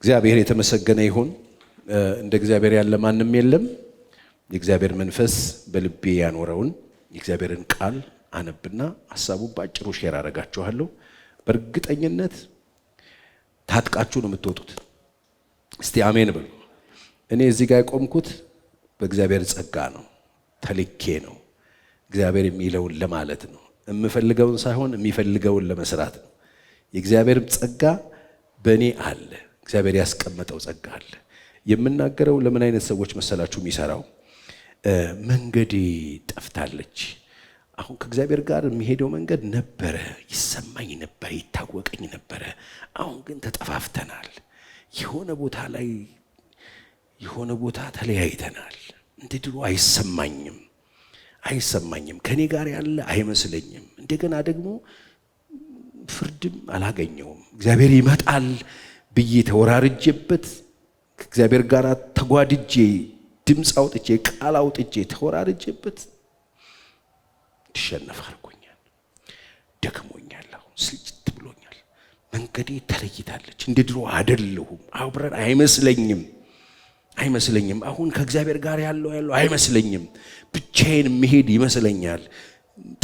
እግዚአብሔር የተመሰገነ ይሁን። እንደ እግዚአብሔር ያለ ማንም የለም። የእግዚአብሔር መንፈስ በልቤ ያኖረውን የእግዚአብሔርን ቃል አነብና ሐሳቡን ባጭሩ ሼር አደርጋችኋለሁ። በእርግጠኝነት ታጥቃችሁ ነው የምትወጡት። እስቲ አሜን በሉ። እኔ እዚህ ጋር የቆምኩት በእግዚአብሔር ጸጋ ነው፣ ተልኬ ነው። እግዚአብሔር የሚለውን ለማለት ነው። የምፈልገውን ሳይሆን የሚፈልገውን ለመስራት ነው። የእግዚአብሔር ጸጋ በእኔ አለ። እግዚአብሔር ያስቀመጠው ጸጋ አለ። የምናገረው ለምን አይነት ሰዎች መሰላችሁ የሚሰራው? መንገዴ ጠፍታለች። አሁን ከእግዚአብሔር ጋር የሚሄደው መንገድ ነበረ፣ ይሰማኝ ነበር፣ ይታወቀኝ ነበረ። አሁን ግን ተጠፋፍተናል። የሆነ ቦታ ተለያይተናል። እንደ ድሮ አይሰማኝም። ከኔ ጋር ያለ አይመስለኝም። እንደገና ደግሞ ፍርድም አላገኘውም። እግዚአብሔር ይመጣል ብዬ ተወራርጄበት ከእግዚአብሔር ጋር ተጓድጄ ድምፅ አውጥቼ ቃል አውጥቼ ተወራርጄበት እንድሸነፍ አድርጎኛል። ደክሞኛል። አሁን ስልችት ብሎኛል። መንገዴ ተለይታለች። እንደ ድሮ አይደለሁም። አብረን አይመስለኝም። አሁን ከእግዚአብሔር ጋር ያለው አይመስለኝም። ብቻዬን መሄድ ይመስለኛል።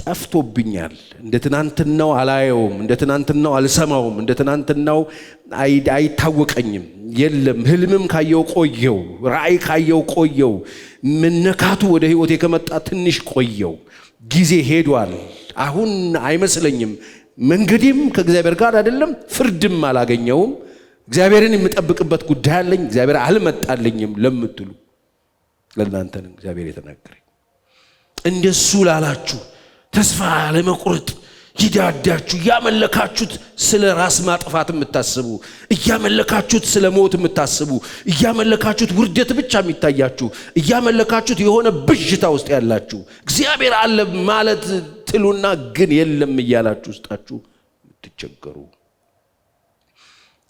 ጠፍቶብኛል። እንደ ትናንትናው አላየውም። እንደ ትናንትናው አልሰማውም። እንደ ትናንትናው አይታወቀኝም። የለም ህልምም ካየው ቆየው፣ ራእይ ካየው ቆየው፣ መነካቱ ወደ ህይወቴ ከመጣ ትንሽ ቆየው። ጊዜ ሄዷል። አሁን አይመስለኝም። መንገዴም ከእግዚአብሔር ጋር አይደለም። ፍርድም አላገኘውም። እግዚአብሔርን የምጠብቅበት ጉዳይ አለኝ። እግዚአብሔር አልመጣልኝም ለምትሉ ለእናንተ ነው እግዚአብሔር የተናገረኝ። እንደሱ ላላችሁ ተስፋ ለመቁረጥ ይዳዳችሁ እያመለካችሁት ስለ ራስ ማጥፋት የምታስቡ፣ እያመለካችሁት ስለ ሞት የምታስቡ፣ እያመለካችሁት ውርደት ብቻ የሚታያችሁ፣ እያመለካችሁት የሆነ ብዥታ ውስጥ ያላችሁ፣ እግዚአብሔር አለ ማለት ትሉና ግን የለም እያላችሁ ውስጣችሁ የምትቸገሩ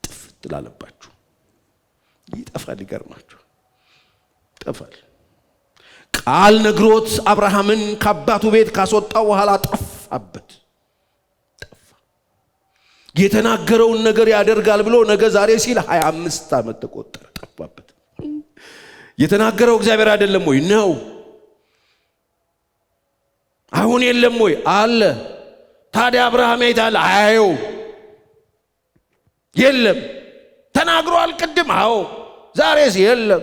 ጥፍት ላለባችሁ ይጠፋል። ይገርማችሁ ይጠፋል። ቃል ነግሮት አብርሃምን ከአባቱ ቤት ካስወጣው በኋላ ጠፋበት። የተናገረውን ነገር ያደርጋል ብሎ ነገ ዛሬ ሲል 25 ዓመት ተቆጠረ። ጠፋበት። የተናገረው እግዚአብሔር አይደለም ወይ? ነው። አሁን የለም ወይ? አለ። ታዲያ አብርሃም አይታል? አያየው። የለም። ተናግሯል ቅድም? አዎ። ዛሬስ የለም።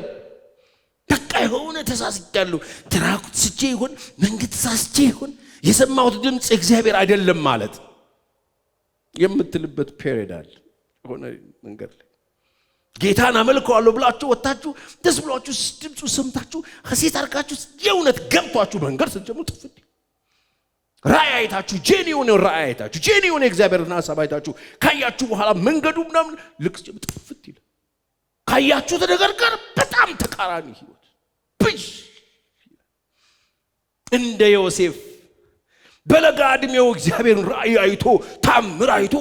በቃ የሆነ ተሳስቻለሁ። ትራኩት ስቼ ይሁን መንገድ ተሳስቼ ይሁን የሰማሁት ድምፅ እግዚአብሔር አይደለም ማለት የምትልበት ፔሪድ አለ። ሆነ መንገድ ላይ ጌታን አመልከዋለሁ ብላችሁ ወጣችሁ ደስ ብሏችሁ ድምፁ ሰምታችሁ ሐሴት አርጋችሁ የእውነት ገብቷችሁ መንገድ ስትጀምሩ ጥፍት ራእይ አይታችሁ ጄኒውን ራእይ አይታችሁ ጄኒውን እግዚአብሔርን ሐሳብ አይታችሁ ካያችሁ በኋላ መንገዱ ምናምን ልክ ጥፍት ይላል። ካያችሁት ነገር ጋር በጣም ተቃራኒ ህይወት ብዥ እንደ ዮሴፍ በለጋ ዕድሜው እግዚአብሔርን ራእይ አይቶ ታምር አይቶ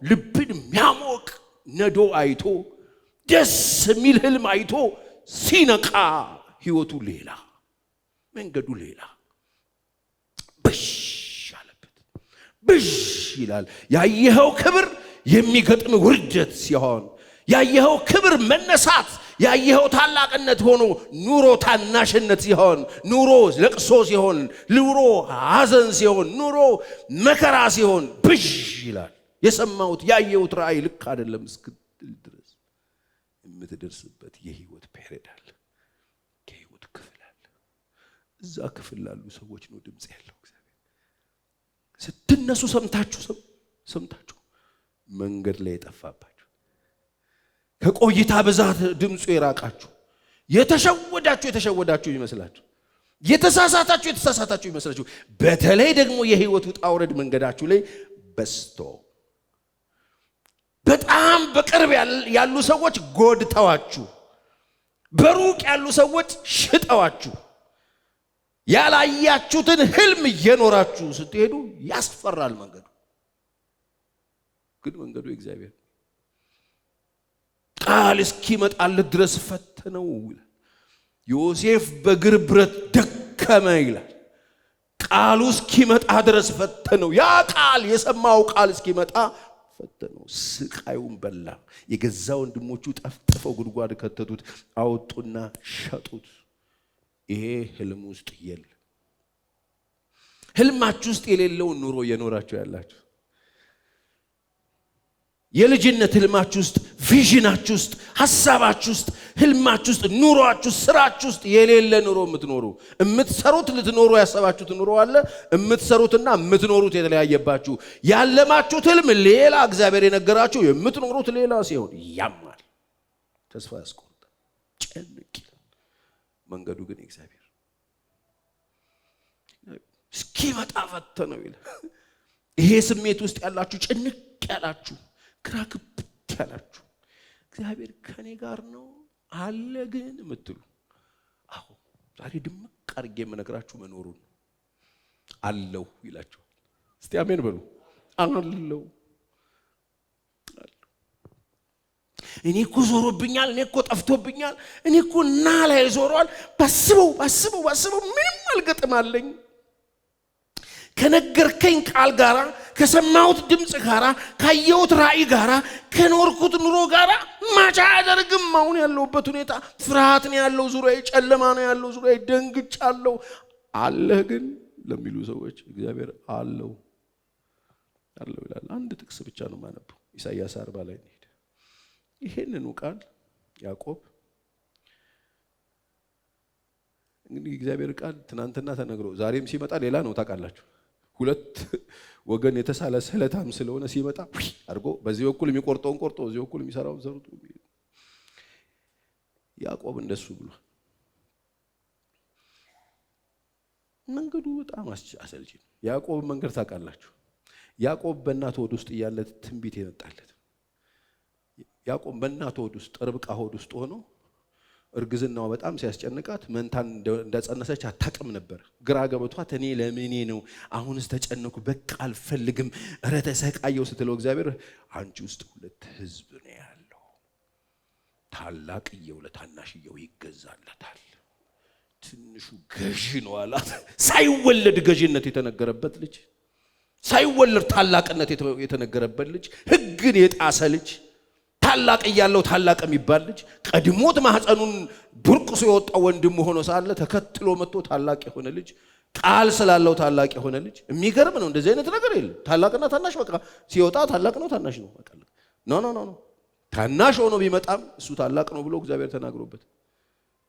ልብን የሚያሞቅ ነዶ አይቶ ደስ የሚል ህልም አይቶ ሲነቃ ህይወቱ ሌላ፣ መንገዱ ሌላ። ብዥ አለበት። ብዥ ይላል። ያየኸው ክብር የሚገጥም ውርደት ሲሆን፣ ያየኸው ክብር መነሳት፣ ያየኸው ታላቅነት ሆኖ ኑሮ ታናሽነት ሲሆን፣ ኑሮ ለቅሶ ሲሆን፣ ኑሮ ሐዘን ሲሆን፣ ኑሮ መከራ ሲሆን ብዥ ይላል። የሰማሁት ያየሁት ራእይ ልክ አይደለም እስክትል ድረስ የምትደርስበት የህይወት ፔሪድ አለ። የህይወት ክፍል አለ። እዛ ክፍል ላሉ ሰዎች ነው ድምፅ ያለው እግዚአብሔር። ስትነሱ ሰምታችሁ መንገድ ላይ የጠፋባችሁ፣ ከቆይታ ብዛት ድምፁ የራቃችሁ፣ የተሸወዳችሁ ይመስላችሁ፣ የተሳሳታችሁ ይመስላችሁ። በተለይ ደግሞ የህይወት ውጣ ውረድ መንገዳችሁ ላይ በስቶ በጣም በቅርብ ያሉ ሰዎች ጎድተዋችሁ፣ በሩቅ ያሉ ሰዎች ሽጠዋችሁ፣ ያላያችሁትን ህልም እየኖራችሁ ስትሄዱ ያስፈራል መንገዱ። ግን መንገዱ እግዚአብሔር ቃል እስኪመጣለት ድረስ ፈተነው ይላል። ዮሴፍ በእግር ብረት ደከመ ይላል። ቃሉ እስኪመጣ ድረስ ፈተነው። ያ ቃል የሰማው ቃል እስኪመጣ ፈተነው፣ ስቃዩን በላ። የገዛ ወንድሞቹ ጠፍጥፈው ጉድጓድ ከተቱት፣ አወጡና ሸጡት። ይሄ ህልም ውስጥ የለ። ህልማችሁ ውስጥ የሌለውን ኑሮ እየኖራችሁ ያላችሁ፣ የልጅነት ህልማችሁ ውስጥ፣ ቪዥናችሁ ውስጥ፣ ሐሳባችሁ ውስጥ፣ ህልማችሁ ውስጥ፣ ኑሯችሁ፣ ስራችሁ ውስጥ የሌለ ኑሮ የምትኖሩ፣ የምትሰሩት ልትኖሩ ያሰባችሁት ኑሮ አለ። የምትሰሩትና የምትኖሩት የተለያየባችሁ፣ ያለማችሁት ህልም ሌላ፣ እግዚአብሔር የነገራችሁ የምትኖሩት ሌላ ሲሆን ያማል፣ ተስፋ ያስቆርጣል፣ ጨንቅ ይላል። መንገዱ ግን እግዚአብሔር እስኪመጣ ፈተነው ይላል። ይሄ ስሜት ውስጥ ያላችሁ፣ ጭንቅ ያላችሁ፣ ግራ ግብት ያላችሁ፣ እግዚአብሔር ከኔ ጋር ነው አለ ግን የምትሉ፣ አዎ ዛሬ ድምቅ አድርጌ የምነግራችሁ መኖሩን አለው ይላችኋል። እስቲ አሜን በሉ። አለው። እኔ እኮ ዞሮብኛል፣ እኔ እኮ ጠፍቶብኛል፣ እኔ እኮ እና ላይ ዞሯል። ባስበው ምንም አልገጥማለኝ። ከነገርከኝ ቃል ጋራ፣ ከሰማሁት ድምጽ ጋራ፣ ካየሁት ራእይ ጋራ፣ ከኖርኩት ኑሮ ጋራ ማቻ አያደርግም። አሁን ያለሁበት ሁኔታ ፍርሃት ነው ያለው፣ ዙሪያዬ ጨለማ ነው ያለው፣ ዙሪያዬ ደንግጫለሁ። አለህ ግን ለሚሉ ሰዎች እግዚአብሔር አለው ይላል። አንድ ጥቅስ ብቻ ነው የማነበው፣ ኢሳይያስ 40 ላይ ነው። ይሄንኑ ቃል ያዕቆብ እንግዲህ እግዚአብሔር ቃል ትናንትና ተነግሮ ዛሬም ሲመጣ ሌላ ነው ታውቃላችሁ። ሁለት ወገን የተሳለ ስለታም ስለሆነ ሲመጣ አድርጎ በዚህ በኩል የሚቆርጠውን ቆርጦ በዚህ በኩል የሚሰራውን ሰርቶ፣ ያዕቆብ እንደሱ ብሏል። መንገዱ በጣም አሰልቺ ነው። ያዕቆብ መንገድ ታውቃላችሁ። ያዕቆብ በእናቱ ሆድ ውስጥ እያለ ትንቢት የመጣለት፣ ያዕቆብ በእናቱ ሆድ ውስጥ ርብቃ ሆድ ውስጥ ሆኖ እርግዝናው በጣም ሲያስጨንቃት መንታን እንደጸነሰች አታውቅም ነበር። ግራ ገብቷት እኔ ለምኔ ነው አሁንስ ተጨነኩ፣ በቃ አልፈልግም፣ እረ ተሰቃየው ስትለው እግዚአብሔር አንቺ ውስጥ ሁለት ህዝብ ነው ያለው፣ ታላቅየው ለታናሽየው ይገዛለታል፣ ትንሹ ገዢ ነው አላት። ሳይወለድ ገዢነት የተነገረበት ልጅ፣ ሳይወለድ ታላቅነት የተነገረበት ልጅ፣ ህግን የጣሰ ልጅ፣ ታላቅ እያለው ታላቅ የሚባል ልጅ፣ ቀድሞት ማህፀኑን ዱርቅሶ የወጣው ወንድም ሆኖ ሳለ ተከትሎ መጥቶ ታላቅ የሆነ ልጅ፣ ቃል ስላለው ታላቅ የሆነ ልጅ። የሚገርም ነው። እንደዚህ አይነት ነገር የለም። ታላቅና ታናሽ በቃ ሲወጣ ታላቅ ነው ታናሽ ነው በቃ ኖ ታናሽ ሆኖ ቢመጣም እሱ ታላቅ ነው ብሎ እግዚአብሔር ተናግሮበት፣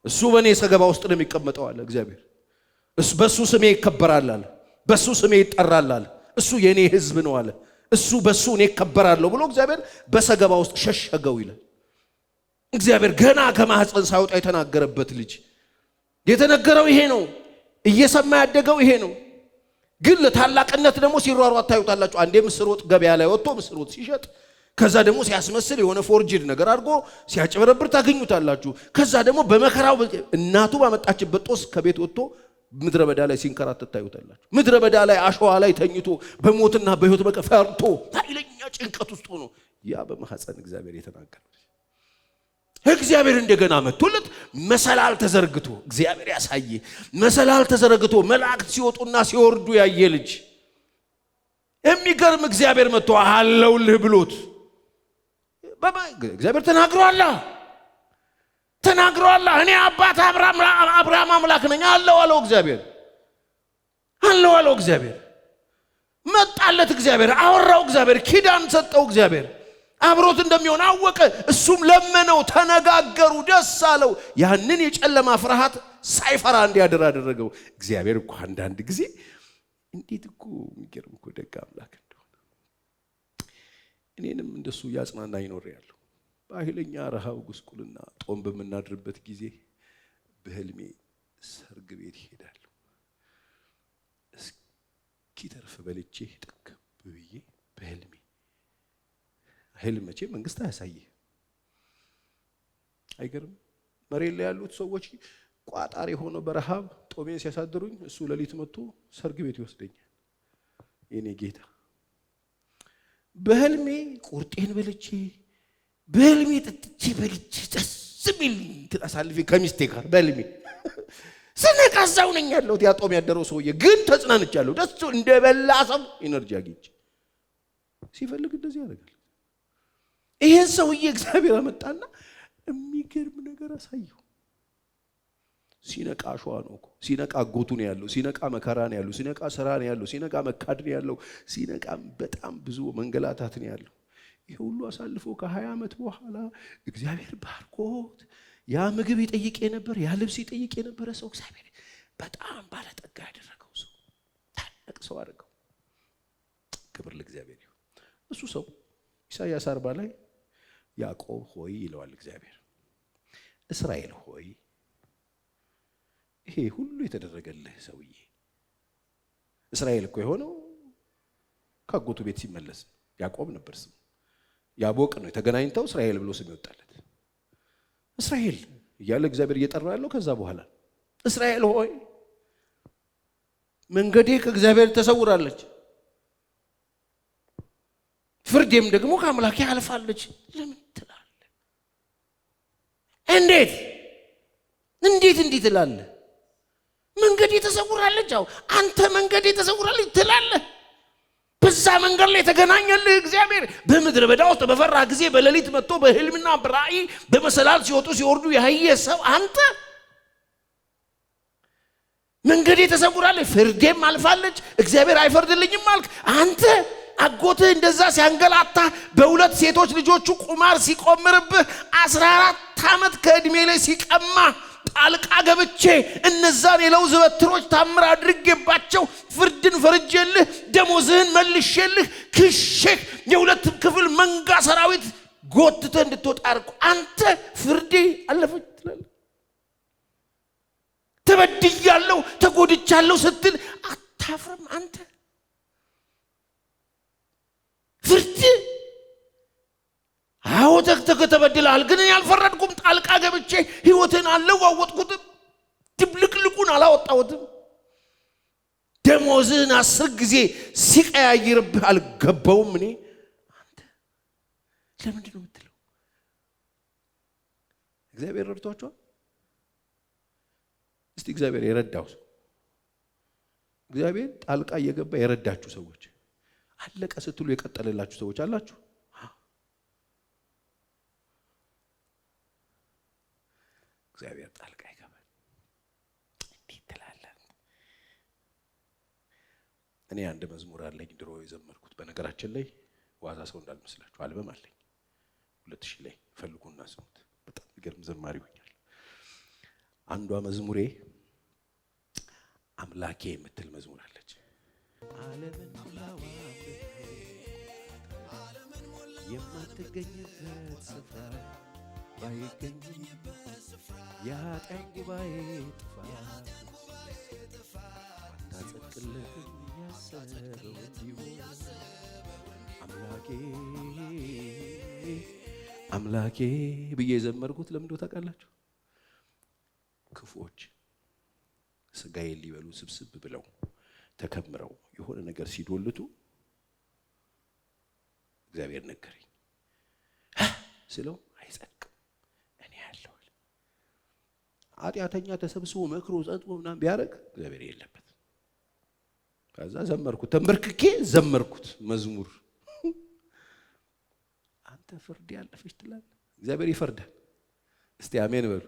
እሱ በእኔ ሰገባ ውስጥ ነው የሚቀመጠው አለ እግዚአብሔር። በሱ ስሜ ይከበራል አለ፣ በሱ ስሜ ይጠራል አለ፣ እሱ የኔ ህዝብ ነው አለ፣ እሱ በሱ እኔ እከበራለሁ ብሎ እግዚአብሔር በሰገባ ውስጥ ሸሸገው ይላል። እግዚአብሔር ገና ከማህፀን ሳይወጣ የተናገረበት ልጅ፣ የተነገረው ይሄ ነው፣ እየሰማ ያደገው ይሄ ነው። ግን ለታላቅነት ደግሞ ሲሯሯጥ ታዩታላችሁ። አንዴ ምስር ወጥ ገበያ ላይ ወጥቶ ምስር ወጥ ሲሸጥ፣ ከዛ ደግሞ ሲያስመስል የሆነ ፎርጅድ ነገር አድርጎ ሲያጭበረብር ታገኙታላችሁ። ከዛ ደግሞ በመከራው እናቱ ባመጣችበት ጦስ ከቤት ወጥቶ ምድረ በዳ ላይ ሲንከራተት ታዩታላችሁ። ምድረ በዳ ላይ አሸዋ ላይ ተኝቶ በሞትና በህይወት ፈርቶ ኃይለኛ ጭንቀት ውስጥ ሆኖ ያ በማህፀን እግዚአብሔር የተናገረው እግዚአብሔር እንደገና መጥቶለት መሰላል ተዘርግቶ እግዚአብሔር ያሳየ መሰላል ተዘርግቶ መላእክት ሲወጡና ሲወርዱ ያየ ልጅ፣ የሚገርም እግዚአብሔር መጥቶ አለውልህ ብሎት እግዚአብሔር ተናግሯል። እኔ አባት አብርሃም አምላክ ነኝ አለው እግዚአብሔር። መጣለት እግዚአብሔር፣ አወራው እግዚአብሔር፣ ኪዳን ሰጠው እግዚአብሔር። አብሮት እንደሚሆን አወቀ። እሱም ለመነው፣ ተነጋገሩ፣ ደስ አለው። ያንን የጨለማ ፍርሃት ሳይፈራ እንዲያድር አደረገው። እግዚአብሔር እኮ አንዳንድ ጊዜ እንዴት እኮ የሚገርም እኮ ደግ አምላክ እንደሆነ እኔንም እንደሱ ያጽናና ይኖርያለሁ። በኃይለኛ ረሃብ ጉስቁልና ጦም በምናድርበት ጊዜ በህልሜ ሰርግ ቤት ይሄዳለሁ። እስኪተርፍ በልቼ ጥግብ ብዬ በህልሜ ህልም መቼ መንግስት አያሳየ አይገርም። መሬት ላይ ያሉት ሰዎች ቋጣሪ ሆኖ በረሃብ ጦሜን ሲያሳድሩኝ እሱ ሌሊት መጥቶ ሰርግ ቤት ይወስደኛል። የኔ ጌታ በህልሜ ቁርጤን በልቼ በህልሜ ጥጥቼ በልቼ ደስ የሚል አሳልፌ ከሚስቴ ጋር በህልሜ ስነቃዛው ነኝ ያለሁት። ያ ጦም ያደረው ሰውዬ ግን ተጽናንቻለሁ። ደስ እንደበላ ሰው ኢነርጂ አግኝቼ ሲፈልግ እንደዚህ ያደርጋል። ይሄን ሰውዬ እግዚአብሔር አመጣና የሚገርም ነገር አሳየው። ሲነቃ ሸዋ ነው እኮ፣ ሲነቃ አጎቱ ነው ያለው፣ ሲነቃ መከራ ነው ያለው፣ ሲነቃ ስራ ነው ያለው፣ ሲነቃ መካድ ነው ያለው፣ ሲነቃ በጣም ብዙ መንገላታት ነው ያለው። ይሄ ሁሉ አሳልፎ ከ20 ዓመት በኋላ እግዚአብሔር ባርኮት ያ ምግብ ይጠይቅ የነበር ያ ልብስ ይጠይቅ የነበረ ሰው እግዚአብሔር በጣም ባለጠጋ ያደረገው ሰው፣ ታላቅ ሰው አደረገው። ክብር ለእግዚአብሔር ይሁን። እሱ ሰው ኢሳይያስ 40 ላይ ያዕቆብ ሆይ ይለዋል እግዚአብሔር፣ እስራኤል ሆይ ይሄ ሁሉ የተደረገልህ ሰውዬ። እስራኤል እኮ የሆነው ከአጎቱ ቤት ሲመለስ ያዕቆብ ነበር ስሙ። ያቦቅ ነው የተገናኝተው እስራኤል ብሎ ስም ይወጣለት። እስራኤል እያለ እግዚአብሔር እየጠራ ያለው ከዛ በኋላ እስራኤል ሆይ መንገዴ ከእግዚአብሔር ተሰውራለች፣ ፍርዴም ደግሞ ከአምላኬ አልፋለች። ለምን ትላለህ? እንዴት እንዲህ ትላለህ? መንገዴ ተሰውራለች። አው አንተ መንገዴ ተሰውራለች ትላለህ። በዛ መንገድ ላይ የተገናኘልህ እግዚአብሔር በምድረ በዳ ውስጥ በፈራ ጊዜ በሌሊት መጥቶ በህልምና በራእይ በመሰላል ሲወጡ ሲወርዱ ያየ ሰው አንተ መንገዴ ተሰውራለች፣ ፍርዴም አልፋለች፣ እግዚአብሔር አይፈርድልኝም አልክ። አንተ አጎትህ እንደዛ ሲያንገላታ በሁለት ሴቶች ልጆቹ ቁማር ሲቆምርብህ 14 ዓመት ከእድሜ ላይ ሲቀማ ጣልቃ ገብቼ እነዛን የለውዝ በትሮች ታምር አድርጌባቸው ፍርድን ፈርጄልህ ደሞዝህን መልሼልህ ክሼህ የሁለት ክፍል መንጋ ሰራዊት ጎትተህ እንድትወጣ አድርጎ አንተ ፍርዴ አለፈች ትላለህ። ተበድያለሁ ተጎድቻለሁ ስትል አታፍርም አንተ? ፍርድ አዎ ተበድለሃል፣ ግን ያልፈረድኩም ጣልቃ ገብቼ ህይወትን አለዋወጥኩትም፣ ድብልቅልቁን አላወጣሁትም። ደሞዝህን 10 ጊዜ ሲቀያይርብህ አልገባውም እኔ። አንተ ለምንድን ነው የምትለው? እግዚአብሔር ረድቷቸዋል። እስቲ እግዚአብሔር የረዳው ሰው፣ እግዚአብሔር ጣልቃ እየገባ የረዳችሁ ሰዎች፣ አለቀ ስትሉ የቀጠለላችሁ ሰዎች አላችሁ? እግዚአብሔር ጣልቃ ይገባል። እንዴት ትላለህ? እኔ አንድ መዝሙር አለኝ ድሮ የዘመርኩት። በነገራችን ላይ ዋዛ ሰው እንዳልመስላችሁ አልበም አለኝ 2000 ላይ ፈልጉና ስሙት። በጣም ይገርም ዘማሪ ሆኛል። አንዷ መዝሙሬ አምላኬ የምትል መዝሙር አለች። ዓለምን ሁላዋ የማትገኝበት ስፍራ ባይገኝም የኃጢአን ጉባኤ ጥፋት አታጸድቅለትም ያሰበው እንዲሁ። አምላኬ ብዬ የዘመርኩት ለምን እንደው ታውቃላችሁ? ክፉዎች ስጋዬን ሊበሉ ስብስብ ብለው ተከምረው የሆነ ነገር ሲዶልቱ እግዚአብሔር ነገረኝ ስለው አይጸድቅም እኔ ያለው ኃጢአተኛ ተሰብስቦ መክሮ ጸጥሞ ምናምን ቢያደርግ እግዚአብሔር የለበት። ከዛ ዘመርኩት፣ ተንበርክኬ ዘመርኩት መዝሙር። አንተ ፍርድ ያለፈች ትላለህ፣ እግዚአብሔር ይፈርዳል። እስቲ አሜን በሉ።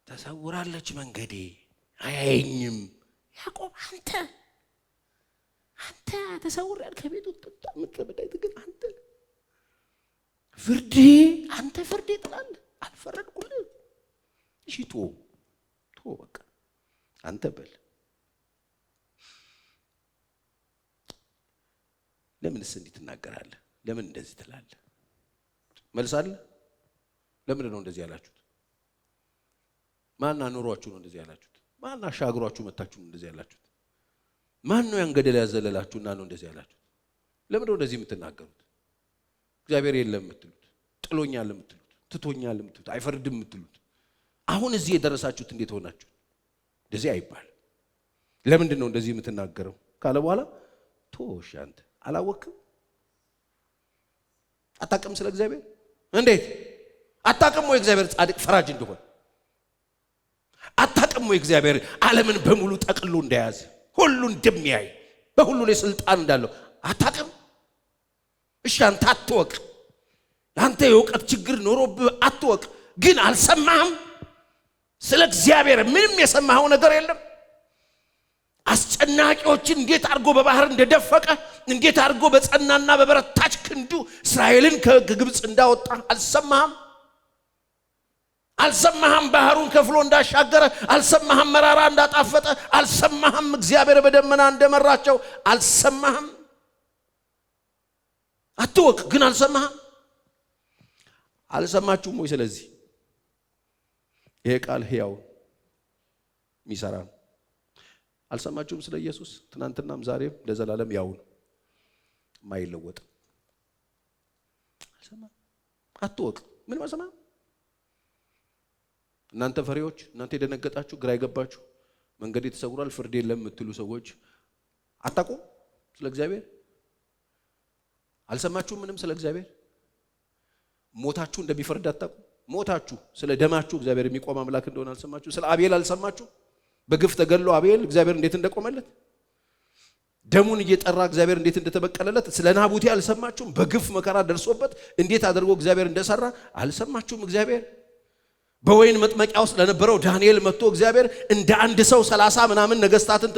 ተሰውራለች መንገዴ አያየኝም። ያዕቆብ አንተ ተሰውራል ከቤቱ ተጣምጥበዳይ ግን አንተ ፍርዴ ትላለህ፣ አልፈረድኩልህ። እሺ ቶ በቃ አንተ በል። ለምንስ እንዲህ ትናገራለህ? ለምን እንደዚህ ትላለህ? መልሳለህ። ለምን ነው እንደዚህ ያላችሁት? ማን አኖሯችሁ ነው እንደዚህ ያላችሁት? ማን አሻግሯችሁ መታችሁ ነው እንደዚህ ያላችሁት? ማን ነው ያንገደል ያዘለላችሁና ነው እንደዚህ ያላችሁት? ለምን ነው እንደዚህ የምትናገሩት? እግዚአብሔር የለም የምትሉት፣ ጥሎኛል የምትሉት፣ ትቶኛል የምትሉት፣ አይፈርድም የምትሉት፣ አሁን እዚህ የደረሳችሁት እንዴት ሆናችሁ? እንደዚህ አይባል። ለምንድን ነው እንደዚህ የምትናገረው ካለ በኋላ ቶሽ አንተ አላወቅም? አታውቅም? ስለ እግዚአብሔር እንዴት አታውቅም ወይ? እግዚአብሔር ጻድቅ ፈራጅ እንደሆነ አታውቅም ወይ? እግዚአብሔር ዓለምን በሙሉ ጠቅሎ እንደያዘ ሁሉ እንደሚያይ በሁሉ ላይ ስልጣን እንዳለው አታውቅም? እሺ አንተ አትወቅ። አንተ የእውቀት ችግር ኖሮብህ አትወቅ። ግን አልሰማህም? ስለ እግዚአብሔር ምንም የሰማኸው ነገር የለም? አስጨናቂዎችን እንዴት አድርጎ በባህር እንደደፈቀ፣ እንዴት አድርጎ በጸናና በበረታች ክንዱ እስራኤልን ከግብፅ እንዳወጣ አልሰማህም? አልሰማህም? ባህሩን ከፍሎ እንዳሻገረ አልሰማህም? መራራ እንዳጣፈጠ አልሰማህም? እግዚአብሔር በደመና እንደመራቸው አልሰማህም? አትወቅ። ግን አልሰማህም? አልሰማችሁም ወይ? ስለዚህ ይሄ ቃል ሕያው የሚሰራ ነው። አልሰማችሁም? ስለ ኢየሱስ ትናንትናም ዛሬም ለዘላለም ያው ነው፣ የማይለወጥ። አልሰማህም? አትወቅ። ምን ማሰማ? እናንተ ፈሪዎች፣ እናንተ የደነገጣችሁ፣ ግራ የገባችሁ፣ መንገድ ተሰውሯል፣ ፍርድ የለም የምትሉ ሰዎች አታውቁም ስለ እግዚአብሔር? አልሰማችሁም? ምንም ስለ እግዚአብሔር? ሞታችሁ እንደሚፈርድ አታውቁም? ሞታችሁ ስለ ደማችሁ እግዚአብሔር የሚቆም አምላክ እንደሆነ አልሰማችሁ? ስለ አቤል አልሰማችሁ? በግፍ ተገሎ አቤል እግዚአብሔር እንዴት እንደቆመለት፣ ደሙን እየጠራ እግዚአብሔር እንዴት እንደተበቀለለት። ስለ ናቡቴ አልሰማችሁም? በግፍ መከራ ደርሶበት እንዴት አድርጎ እግዚአብሔር እንደሰራ አልሰማችሁም? እግዚአብሔር በወይን መጥመቂያ ውስጥ ለነበረው ዳንኤል መጥቶ እግዚአብሔር እንደ አንድ ሰው 30 ምናምን ነገስታትን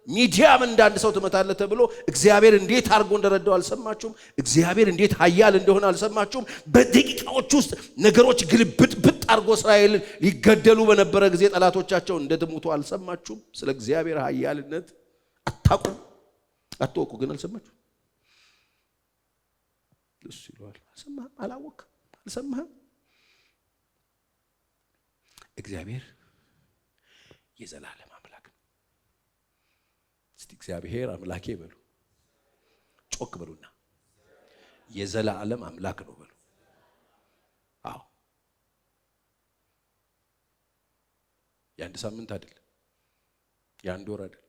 ሚዲያም እንደ አንድ ሰው ትመታለህ ተብሎ እግዚአብሔር እንዴት አድርጎ እንደረዳው አልሰማችሁም? እግዚአብሔር እንዴት ኃያል እንደሆነ አልሰማችሁም? በደቂቃዎች ውስጥ ነገሮች ግልብጥብጥ አድርጎ እስራኤልን ሊገደሉ በነበረ ጊዜ ጠላቶቻቸው እንደተሞቱ አልሰማችሁም? ስለ እግዚአብሔር ኃያልነት አታውቁም? አትወቁ። ግን አልሰማችሁም? እሱ ይሏል። አልሰማህም? አላወቅም? አልሰማህም? እግዚአብሔር የዘላለም አምላክ ነው። እስቲ እግዚአብሔር አምላኬ በሉ። ጮክ በሉና የዘላለም አምላክ ነው በሉ። አዎ፣ የአንድ ሳምንት አይደለም፣ የአንድ ወር አይደለም፣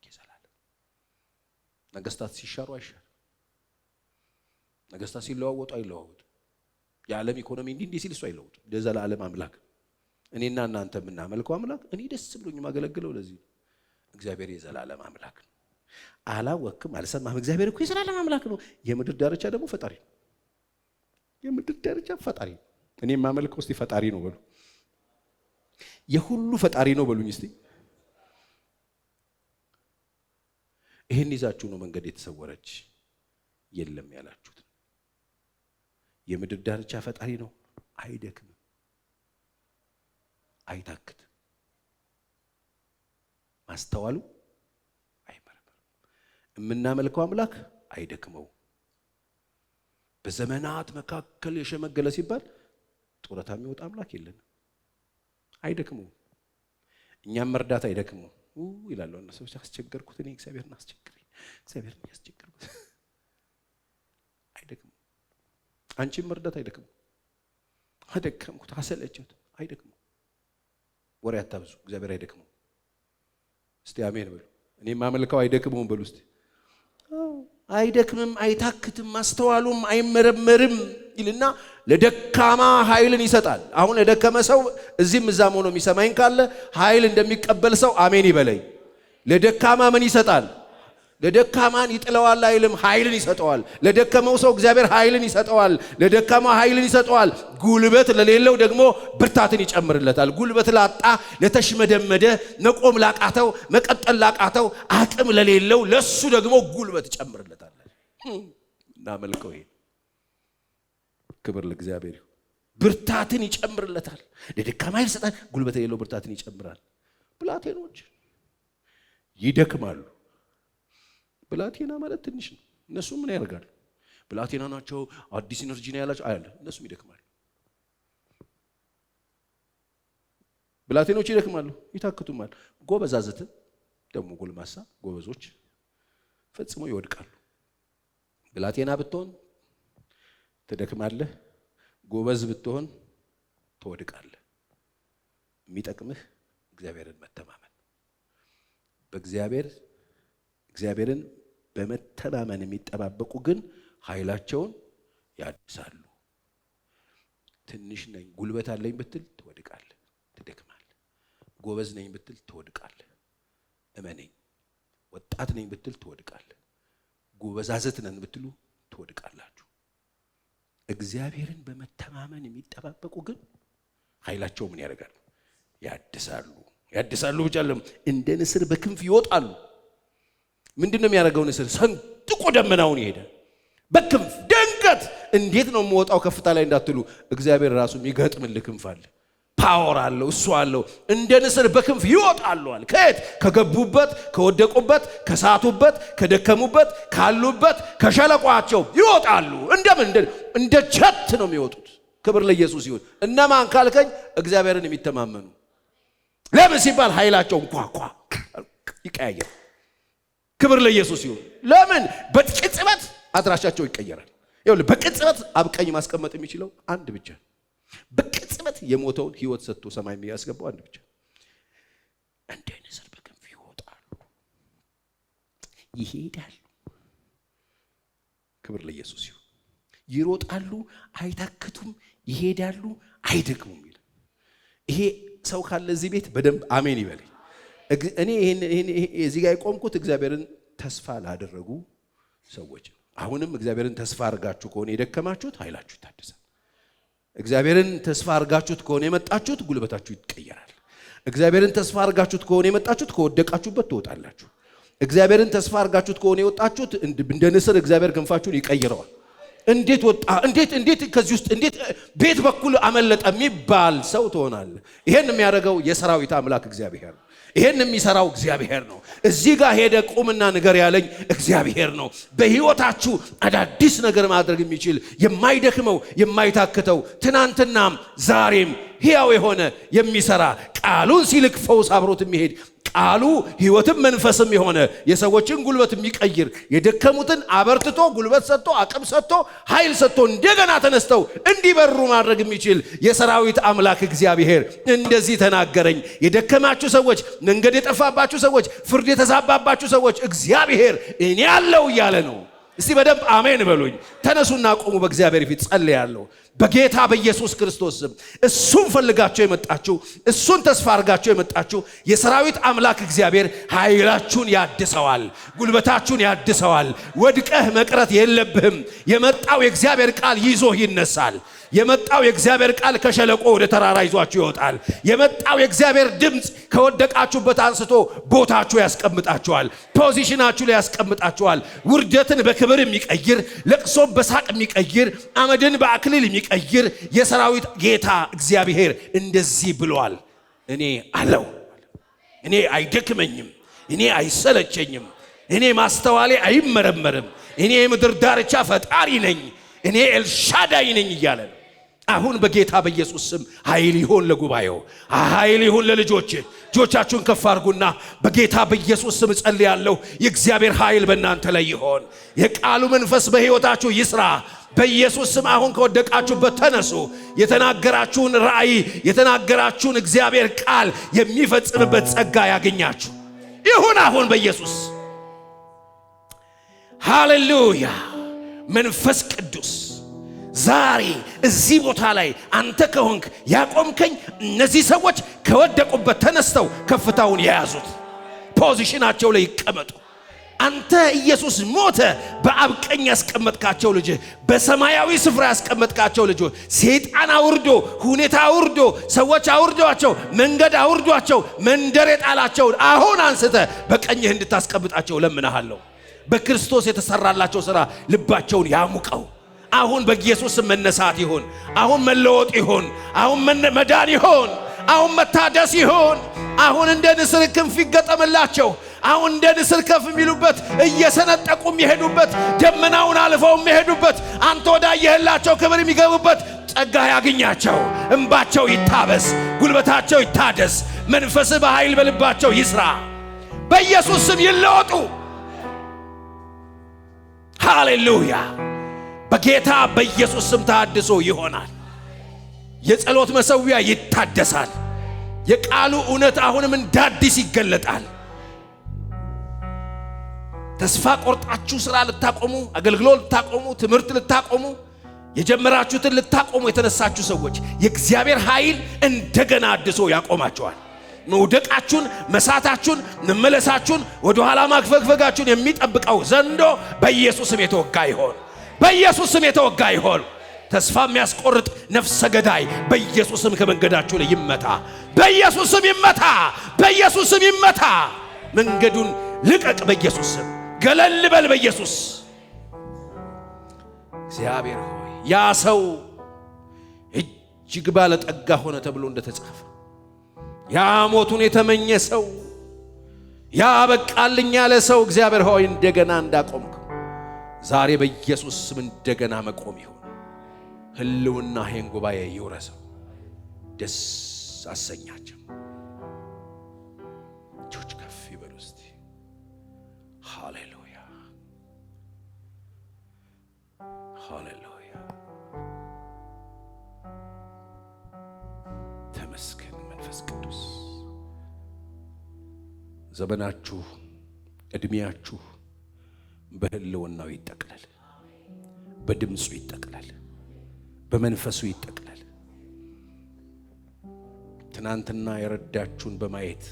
የዘላለም። ነገስታት ሲሻሩ አይሻር፣ ነገስታት ሲለዋወጡ አይለዋወጡ፣ የዓለም ኢኮኖሚ እንዲህ ሲል እሱ አይለወጡ። የዘላለም አምላክ እኔና እናንተ የምናመልከው አምላክ፣ እኔ ደስ ብሎኝ የማገለግለው ለዚህ ነው። እግዚአብሔር የዘላለም አምላክ ነው። አላወቅም? አልሰማህም? እግዚአብሔር እኮ የዘላለም አምላክ ነው። የምድር ዳርቻ ደግሞ ፈጣሪ ነው። የምድር ዳርቻ ፈጣሪ ነው። እኔ የማመልከው እስቲ ፈጣሪ ነው በሉ። የሁሉ ፈጣሪ ነው በሉኝ እስቲ። ይህን ይዛችሁ ነው መንገድ የተሰወረች የለም ያላችሁት። የምድር ዳርቻ ፈጣሪ ነው። አይደክምም፣ አይታክት፣ ማስተዋሉ አይመረመርም። የምናመልከው አምላክ አይደክመው። በዘመናት መካከል የሸመገለ ሲባል ጡረታ የሚወጣ አምላክ የለንም። አይደክመው። እኛም መርዳት አይደክመው ይላሉ እነሱ። አስቸገርኩት እኔ እግዚአብሔርን አስቸግረኝ፣ እግዚአብሔርን ያስቸገርኩት አይደክመው። አንቺም መርዳት አይደክመው። አደከምኩት፣ አሰለችሁት አይደክመው። ወሬ አታብዙ፣ እግዚአብሔር አይደክመው። እስቲ አሜን በሉ። እኔ ማመልከው አይደክመውም በሉ እስቲ። አይደክምም፣ አይታክትም፣ ማስተዋሉም አይመረመርም ይልና ለደካማ ኃይልን ይሰጣል። አሁን ለደከመ ሰው እዚህም እዛም ሆኖ የሚሰማኝ ካለ ኃይል እንደሚቀበል ሰው አሜን ይበለኝ። ለደካማ ምን ይሰጣል? ለደካማን ይጥለዋል አይልም፣ ኃይልን ይሰጠዋል። ለደከመው ሰው እግዚአብሔር ኃይልን ይሰጠዋል። ለደካማ ኃይልን ይሰጠዋል። ጉልበት ለሌለው ደግሞ ብርታትን ይጨምርለታል። ጉልበት ላጣ፣ ለተሽመደመደ፣ መቆም ላቃተው፣ መቀጠል ላቃተው፣ አቅም ለሌለው ለሱ ደግሞ ጉልበት ይጨምርለታል። እናመልከው። ይሄ ክብር ለእግዚአብሔር ይሁን። ብርታትን ይጨምርለታል። ለደካማ ኃይል ይሰጣል። ጉልበት ለሌለው ብርታትን ይጨምራል። ብላቴኖች ይደክማሉ። ብላቴና ማለት ትንሽ ነው። እነሱ ምን ያደርጋሉ? ብላቴና ናቸው፣ አዲስ ኢነርጂ ነው ያላቸው አያለ። እነሱም ይደክማሉ። ብላቴኖች ይደክማሉ፣ ይታክቱማል። ጎበዛዝት ደግሞ ጎልማሳ ጎበዞች ፈጽሞ ይወድቃሉ። ብላቴና ብትሆን ትደክማለህ፣ ጎበዝ ብትሆን ትወድቃለህ። የሚጠቅምህ እግዚአብሔርን መተማመን፣ እግዚአብሔርን በመተማመን የሚጠባበቁ ግን ኃይላቸውን ያድሳሉ። ትንሽ ነኝ ጉልበት አለኝ ብትል ትወድቃለህ፣ ትደክማለህ። ጎበዝ ነኝ ብትል ትወድቃለህ። እመነኝ። ወጣት ነኝ ብትል ትወድቃለህ። ጎበዛዝት ነን ብትሉ ትወድቃላችሁ። እግዚአብሔርን በመተማመን የሚጠባበቁ ግን ኃይላቸው ምን ያደርጋል? ያድሳሉ። ያድሳሉ ብቻ አይደለም፣ እንደ ንስር በክንፍ ይወጣሉ። ምንድነው የሚያደርገው? ንስር ሰንጥቆ ደመናውን ይሄዳል በክንፍ። ድንገት እንዴት ነው የምወጣው ከፍታ ላይ እንዳትሉ፣ እግዚአብሔር ራሱ የሚገጥምልህ ክንፍ አለ። ፓወር አለው፣ እሱ አለው። እንደ ንስር በክንፍ ይወጣሉ አለ። ከየት? ከገቡበት፣ ከወደቁበት፣ ከሳቱበት፣ ከደከሙበት፣ ካሉበት ከሸለቋቸው ይወጣሉ። እንደምን? እንደ ጀት ነው የሚወጡት። ክብር ለኢየሱስ ይሁን። እነማን ካልከኝ እግዚአብሔርን የሚተማመኑ። ለምን ሲባል ኃይላቸው እንኳ ይቀያየራል። ክብር ለኢየሱስ ይሁን። ለምን? በቅጽበት አድራሻቸው ይቀየራል። ይኸውልህ በቅጽበት አብቀኝ ማስቀመጥ የሚችለው አንድ ብቻ፣ በቅጽበት የሞተውን ህይወት ሰጥቶ ሰማይ የሚያስገባው አንድ ብቻ። እንደ ንስር በክንፍ ይወጣሉ፣ ይሄዳሉ። ክብር ለኢየሱስ ይሁን። ይሮጣሉ፣ አይታክቱም፣ ይሄዳሉ፣ አይደክሙም ይላል። ይሄ ሰው ካለ እዚህ ቤት በደንብ አሜን ይበለኝ። እኔ ይሄን እዚህ ጋር የቆምኩት እግዚአብሔርን ተስፋ ላደረጉ ሰዎች። አሁንም እግዚአብሔርን ተስፋ አድርጋችሁ ከሆነ የደከማችሁት ኃይላችሁ ይታደሳል። እግዚአብሔርን ተስፋ አድርጋችሁት ከሆነ የመጣችሁት ጉልበታችሁ ይቀየራል። እግዚአብሔርን ተስፋ አድርጋችሁት ከሆነ የመጣችሁት ከወደቃችሁበት ትወጣላችሁ። እግዚአብሔርን ተስፋ አድርጋችሁት ከሆነ የወጣችሁት እንደ ንስር እግዚአብሔር ክንፋችሁን ይቀይረዋል። እንዴት ወጣ? እንዴት ከዚህ ውስጥ እንዴት ቤት በኩል አመለጠ የሚባል ሰው ትሆናለህ። ይሄን የሚያደርገው የሰራዊት አምላክ እግዚአብሔር ነው። ይሄን የሚሰራው እግዚአብሔር ነው። እዚህ ጋር ሄደ ቁምና ነገር ያለኝ እግዚአብሔር ነው። በህይወታችሁ አዳዲስ ነገር ማድረግ የሚችል የማይደክመው የማይታክተው ትናንትናም ዛሬም ሕያው የሆነ የሚሰራ ቃሉን ሲልክ ፈውስ አብሮት የሚሄድ ቃሉ ህይወትም መንፈስም የሆነ የሰዎችን ጉልበት የሚቀይር የደከሙትን አበርትቶ ጉልበት ሰጥቶ አቅም ሰጥቶ ኃይል ሰጥቶ እንደገና ተነስተው እንዲበሩ ማድረግ የሚችል የሰራዊት አምላክ እግዚአብሔር እንደዚህ ተናገረኝ። የደከማችሁ ሰዎች፣ መንገድ የጠፋባችሁ ሰዎች፣ ፍርድ የተዛባባችሁ ሰዎች እግዚአብሔር እኔ ያለው እያለ ነው። እስቲ በደንብ አሜን በሉኝ። ተነሱና ቆሙ። በእግዚአብሔር ፊት ጸልያለሁ። በጌታ በኢየሱስ ክርስቶስ ስም እሱን ፈልጋችሁ የመጣችሁ እሱን ተስፋ አድርጋችሁ የመጣችሁ የሰራዊት አምላክ እግዚአብሔር ኃይላችሁን ያድሰዋል፣ ጉልበታችሁን ያድሰዋል። ወድቀህ መቅረት የለብህም። የመጣው የእግዚአብሔር ቃል ይዞ ይነሳል። የመጣው የእግዚአብሔር ቃል ከሸለቆ ወደ ተራራ ይዟችሁ ይወጣል። የመጣው የእግዚአብሔር ድምጽ ከወደቃችሁበት አንስቶ ቦታችሁ ያስቀምጣችኋል፣ ፖዚሽናችሁ ላይ ያስቀምጣችኋል። ውርደትን በክብር የሚቀይር፣ ለቅሶን በሳቅ የሚቀይር፣ አመድን በአክሊል የሚቀይር የሰራዊት ጌታ እግዚአብሔር እንደዚህ ብሏል። እኔ አለው፣ እኔ አይደክመኝም፣ እኔ አይሰለቸኝም፣ እኔ ማስተዋሌ አይመረመርም፣ እኔ የምድር ዳርቻ ፈጣሪ ነኝ፣ እኔ ኤልሻዳይ ነኝ እያለ ነው። አሁን በጌታ በኢየሱስ ስም ኃይል ይሁን ለጉባኤው፣ ኃይል ይሁን ለልጆች። እጆቻችሁን ከፍ አድርጉና በጌታ በኢየሱስ ስም ጸልያለሁ። የእግዚአብሔር ኃይል በእናንተ ላይ ይሆን። የቃሉ መንፈስ በሕይወታችሁ ይስራ በኢየሱስ ስም። አሁን ከወደቃችሁበት ተነሱ። የተናገራችሁን ራእይ፣ የተናገራችሁን እግዚአብሔር ቃል የሚፈጽምበት ጸጋ ያገኛችሁ ይሁን አሁን በኢየሱስ። ሃሌሉያ። መንፈስ ቅዱስ ዛሬ እዚህ ቦታ ላይ አንተ ከሆንክ ያቆምከኝ፣ እነዚህ ሰዎች ከወደቁበት ተነስተው ከፍታውን የያዙት ፖዚሽናቸው ላይ ይቀመጡ። አንተ ኢየሱስ ሞተ በአብ ቀኝ ያስቀመጥካቸው ልጅ፣ በሰማያዊ ስፍራ ያስቀመጥካቸው ልጅ፣ ሰይጣን አውርዶ፣ ሁኔታ አውርዶ፣ ሰዎች አውርዷቸው፣ መንገድ አውርዷቸው፣ መንደር የጣላቸውን አሁን አንስተ በቀኝህ እንድታስቀምጣቸው ለምንሃለሁ። በክርስቶስ የተሰራላቸው ሥራ ልባቸውን ያሙቀው። አሁን በኢየሱስ መነሳት ይሁን። አሁን መለወጥ ይሁን። አሁን መዳን ይሁን። አሁን መታደስ ይሁን። አሁን እንደ ንስር ክንፍ ይገጠምላቸው። አሁን እንደ ንስር ከፍ የሚሉበት፣ እየሰነጠቁ የሚሄዱበት፣ ደመናውን አልፈው የሚሄዱበት፣ አንተ ወዳየህላቸው ክብር የሚገቡበት ጸጋ ያግኛቸው። እንባቸው ይታበስ፣ ጉልበታቸው ይታደስ፣ መንፈስ በኃይል በልባቸው ይስራ። በኢየሱስ ስም ይለወጡ። ሃሌሉያ። በጌታ በኢየሱስ ስም ታድሶ ይሆናል። የጸሎት መሠዊያ ይታደሳል። የቃሉ እውነት አሁንም እንዳዲስ ይገለጣል። ተስፋ ቆርጣችሁ ሥራ ልታቆሙ፣ አገልግሎት ልታቆሙ፣ ትምህርት ልታቆሙ፣ የጀመራችሁትን ልታቆሙ የተነሳችሁ ሰዎች የእግዚአብሔር ኃይል እንደገና አድሶ ያቆማቸዋል። መውደቃችሁን፣ መሳታችሁን፣ መመለሳችሁን፣ ወደ ኋላ ማግፈግፈጋችሁን የሚጠብቀው ዘንዶ በኢየሱስ ስም የተወጋ ይሆን። በኢየሱስ ስም የተወጋ ይሆን። ተስፋ የሚያስቆርጥ ነፍሰ ገዳይ በኢየሱስም ከመንገዳችሁ ላይ ይመታ፣ በኢየሱስም ይመታ፣ በኢየሱስም ይመታ። መንገዱን ልቀቅ በኢየሱስም፣ ገለል በል በኢየሱስ። እግዚአብሔር ሆይ ያ ሰው እጅግ ባለጠጋ ሆነ ተብሎ እንደተጻፈ ያ ሞቱን የተመኘ ሰው ያ በቃልኝ ያለ ሰው እግዚአብሔር ሆይ እንደገና እንዳቆምከው ዛሬ በኢየሱስ ስም እንደገና መቆም ይሁን። ህልውና ይህን ጉባኤ ይውረሰው፣ ደስ አሰኛቸው። እጆች ከፍ ይበሉ እስቲ። ሃሌሉያ ሃሌሉያ። ተመስገን መንፈስ ቅዱስ። ዘመናችሁ ዕድሜያችሁ በህልውናው ይጠቅላል፣ በድምፁ ይጠቅላል፣ በመንፈሱ ይጠቅላል። ትናንትና የረዳችሁን በማየት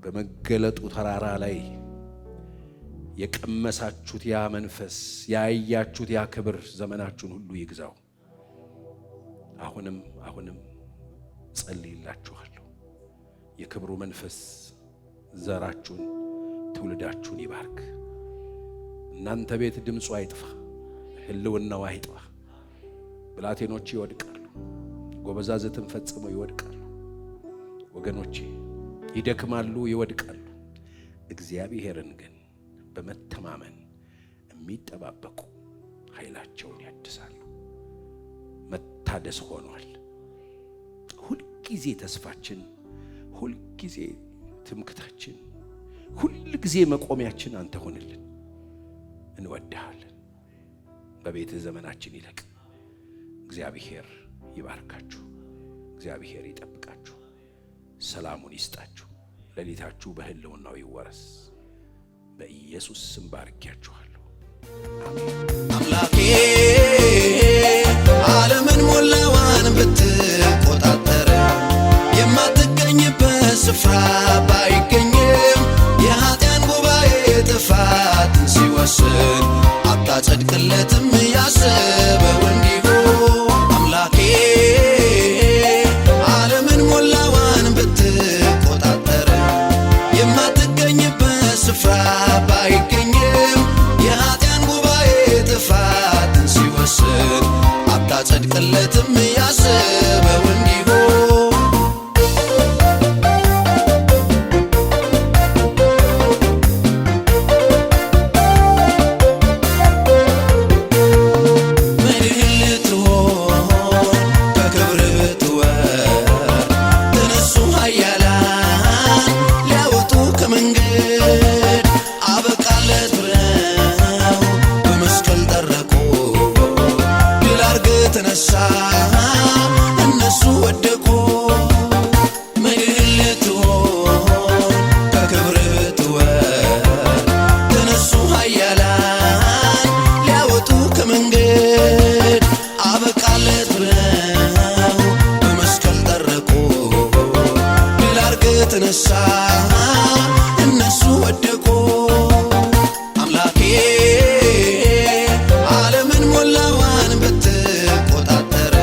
በመገለጡ ተራራ ላይ የቀመሳችሁት ያ መንፈስ ያያችሁት ያ ክብር ዘመናችሁን ሁሉ ይግዛው። አሁንም ጸልይላችኋለሁ። የክብሩ መንፈስ ዘራችሁን ትውልዳችሁን ይባርክ። እናንተ ቤት ድምፁ አይጥፋ፣ ህልውናው አይጥፋ። ብላቴኖች ይወድቃሉ፣ ጎበዛዝትም ፈጽመው ይወድቃሉ። ወገኖቼ ይደክማሉ፣ ይወድቃሉ። እግዚአብሔርን ግን በመተማመን የሚጠባበቁ ኃይላቸውን ያድሳሉ። መታደስ ሆኗል። ሁልጊዜ ተስፋችን፣ ሁልጊዜ ትምክታችን፣ ሁልጊዜ መቆሚያችን አንተ ሆንልን። እንወድሃለን። በቤትህ ዘመናችን ይለቅ። እግዚአብሔር ይባርካችሁ፣ እግዚአብሔር ይጠብቃችሁ፣ ሰላሙን ይስጣችሁ። ሌሊታችሁ በህልውናው ይወረስ። በኢየሱስ ስም ባርኪያችኋለሁ። አምላኬ ዓለምን ሞላዋን ብትቆጣጠር የማትገኝበት ስፍራ ባይገኝም የኃጢያን ጉባኤ ጥፋትን ሲወስን አታጸድቅለትም ያሰበው እንዲሁ። አምላኬ ዓለምን ሞላዋን ብትቆጣጠር የማትገኝበት ስፍራ ባይገኝም የኃጢያን ጉባኤ ጥፋትን ሲወስን አታጸድቅለትም ያሰበው እንዲሁ። እነሱ ወደቁ። አምላኬ ዓለምን ሞላዋን ብትቆጣጠር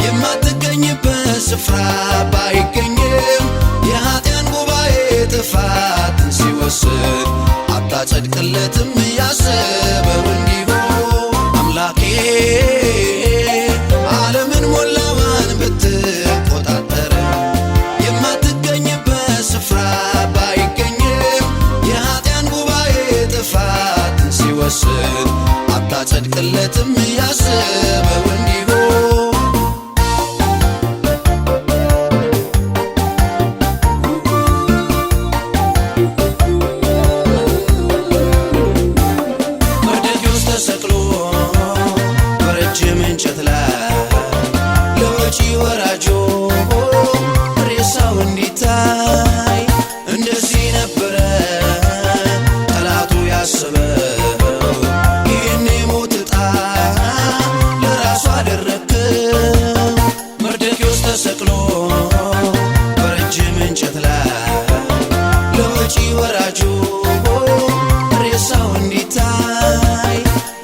የማትገኝበት ስፍራ ባይገኝም የኃጢያን ጉባኤ ጥፋትን ሲወስን አታጸድቅለትም ያሰበው እንዲሁ። አምላኬ ዓለምን ሞላዋን ብትቆጣጠር ስፍራ ባይገኝም የኃጢያን ጉባኤ ጥፋትን ሲወስን አታጸድቅለትም ያሰበው እንዲሁ። መርዶክዮስ ተሰቅሎ በረጅም እንጨት ላይ ለወጪ ወራጆ ሬሳው እንዲታይ እንደዚህ ነበረ ጠላቱ ያሰበው። ይህን የሞት ዕጣ ለራሱ አደረግከው። መርዶክዮስ ተሰቅሎ በረጅም እንጨት ላይ ለወጪ ወራጁ ሬሳው እንዲታይ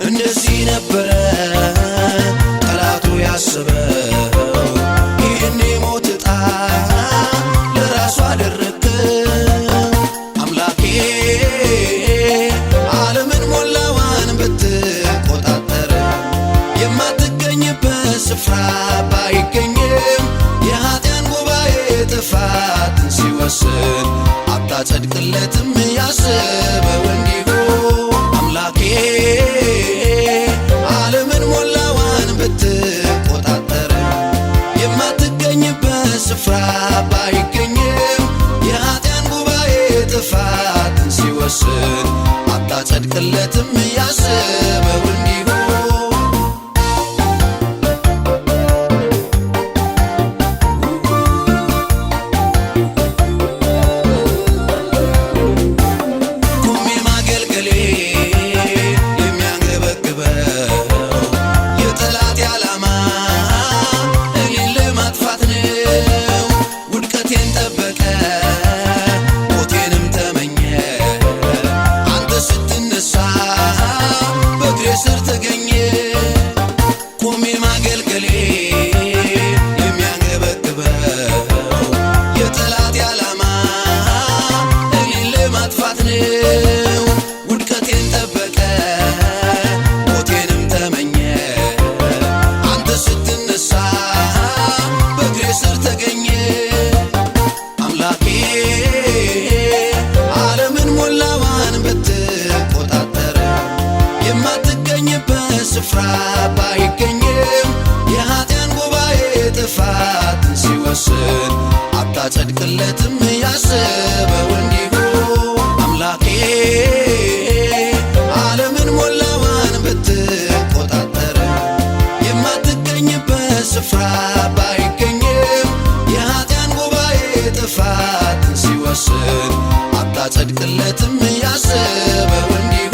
እንደዚህ ነበረ ባይገኝም የኃጢያን ጉባኤ ጥፋትን ሲወስን አታጸድቅለትም ያሰበው እንዲሁ አምላኬ ዓለምን ሞላዋን ብትቆጣጠር የማትገኝበት ስፍራ ባይገኝም የኃጢያን ጉባኤ ጥፋትን ሲወስን አታጸድቅለትም ያሰበው እንዲሁ ስር ተገኘ ቆሜ ማገልገሌ የሚያንገበግበው የጠላት ዓላማ እኔን ለማጥፋት ነው። ውድቀቴን ጠበቀ ሞቴንም ተመኘ አንተ ስትነሳ በእግሬ ስር ተገኘ አምላኬ ዓለምን ሞላዋን ብትቆጣጠር የማትገኝበት ስፍራ ባይገኝም የኃጢያን ጉባኤ ጥፋትን ሲወስን አታጸድቅለትም ያሰበው እንዲሁ አምላኬ ዓለምን ሞላዋን ብትቆጣጠር የማትገኝበት ስፍራ ባይገኝም የኃጢያን ጉባኤ ጥፋትን ሲወስን አታጸድቅለትም ያሰበው እንዲሁ